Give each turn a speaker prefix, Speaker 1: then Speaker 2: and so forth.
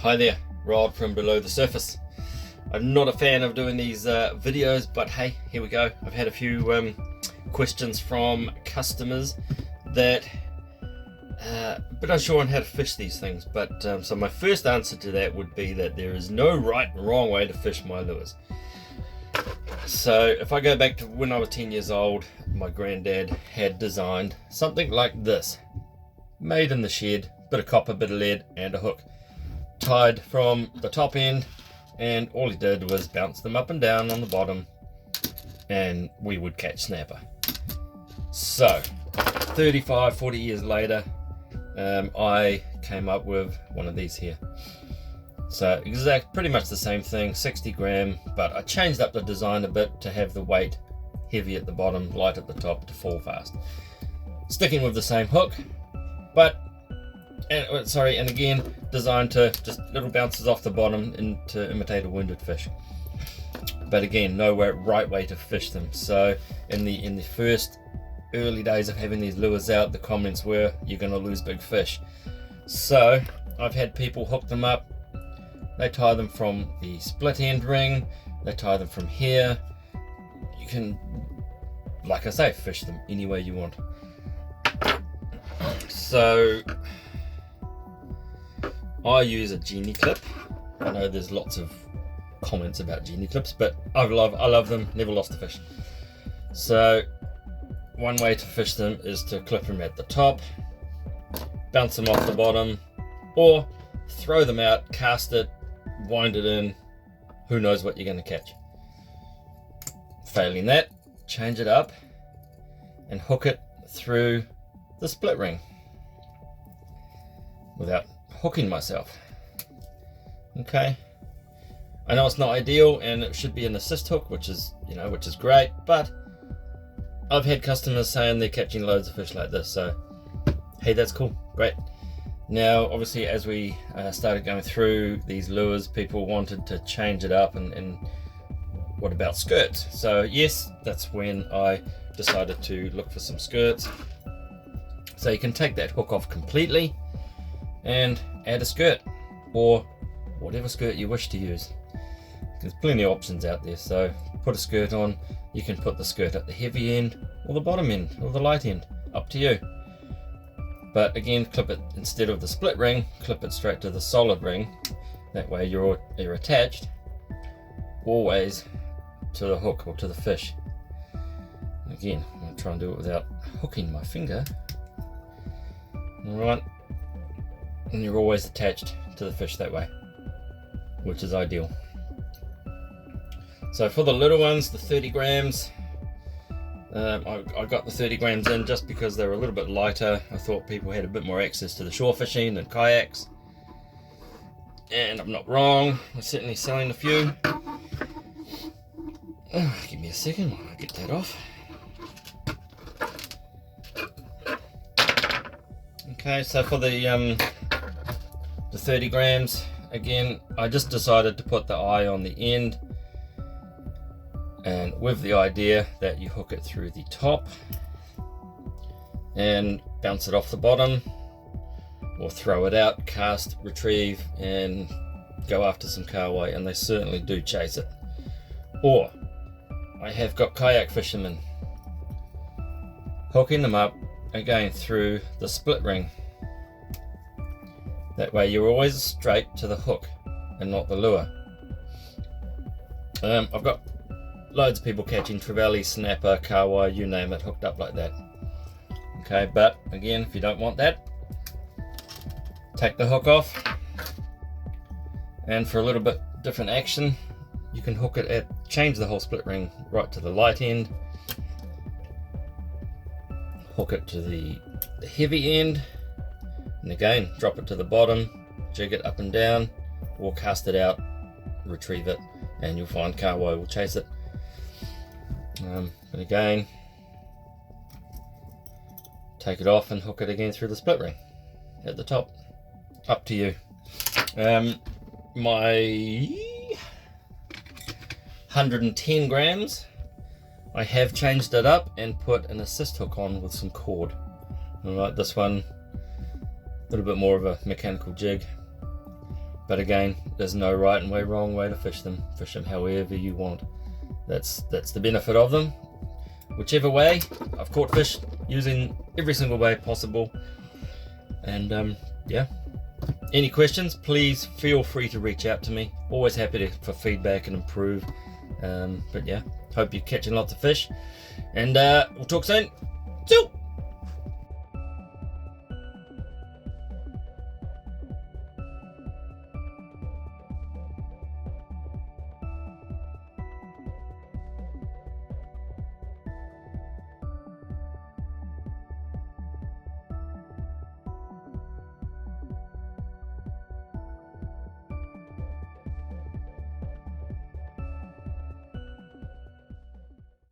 Speaker 1: Hi there, Rod from Below the Surface. I'm not a fan of doing these videos, but hey, here we go. I've had a few questions from customers that a bit unsure on how to fish these things, but so my first answer to that would be that there is no right and wrong way to fish my lures. So if I go back to when I was 10 years old, my granddad had designed something like this, made in the shed, bit of copper, bit of lead and a hook, tied from the top end, and all he did was bounce them up and down on the bottom and we would catch snapper. So 35-40 years later, I came up with one of these here. So pretty much the same thing, 60 gram, but I changed up the design a bit to have the weight heavy at the bottom, light at the top to fall fast. Sticking with the same hook, but and again designed to just little bounces off the bottom and to imitate a wounded fish. But again, no right way to fish them. So in the first early days of having these lures out, the comments were, you're going to lose big fish. So I've had people hook them up, they tie them from the split end ring, they tie them from here. You can, like I say, fish them any way you want. So I use a genie clip. I know there's lots of comments about genie clips, but I love them, never lost a fish. So one way to fish them is to clip them at the top, bounce them off the bottom, or throw them out, cast it, wind it in, who knows what you're going to catch. Failing that, change it up and hook it through the split ring without hooking myself. Okay, I know it's not ideal and it should be an assist hook, which is great, but I've had customers saying they're catching loads of fish like this, so hey, that's cool, great. Now obviously as we started going through these lures, people wanted to change it up and what about skirts? So yes, that's when I decided to look for some skirts. So you can take that hook off completely and add a skirt, or whatever skirt you wish to use. There's plenty of options out there. So put a skirt on, you can put the skirt at the heavy end or the bottom end or the light end, up to you. But again, clip it, instead of the split ring, clip it straight to the solid ring. That way you're attached always to the hook or to the fish. Again, I'm going to try and do it without hooking my finger. Alright, and you're always attached to the fish that way, which is ideal. So for the little ones, the 30 grams, I got the 30 grams in just because they were a little bit lighter. I thought people had a bit more access to the shore fishing and kayaks, and I'm not wrong. I'm certainly selling a few. Give me a second while I get that off. Okay, so for the 30 grams, again, I just decided to put the eye on the end, and with the idea that you hook it through the top and bounce it off the bottom, or throw it out, cast, retrieve, and go after some kahawai, and they certainly do chase it. Or I have got kayak fishermen hooking them up again through the split ring. That way you're always straight to the hook and not the lure. I've got loads of people catching trevally, snapper, kahawai, you name it, hooked up like that. Okay, but again, if you don't want that, take the hook off, and for a little bit different action, you can hook it change the whole split ring right to the light end, hook it to the heavy end, and again drop it to the bottom, jig it up and down, or cast it out, retrieve it, and you'll find kahawai will chase it. But again, take it off and hook it again through the split ring at the top, up to you. My 110 grams, I have changed it up and put an assist hook on with some cord. Alright, this one a little bit more of a mechanical jig. But again, there's no right and wrong way to fish them. Fish them however you want. That's the benefit of them. Whichever way, I've caught fish using every single way possible. And yeah, any questions, please feel free to reach out to me. Always happy for feedback and improve. But yeah, hope you're catching lots of fish, and we'll talk soon. Ciao.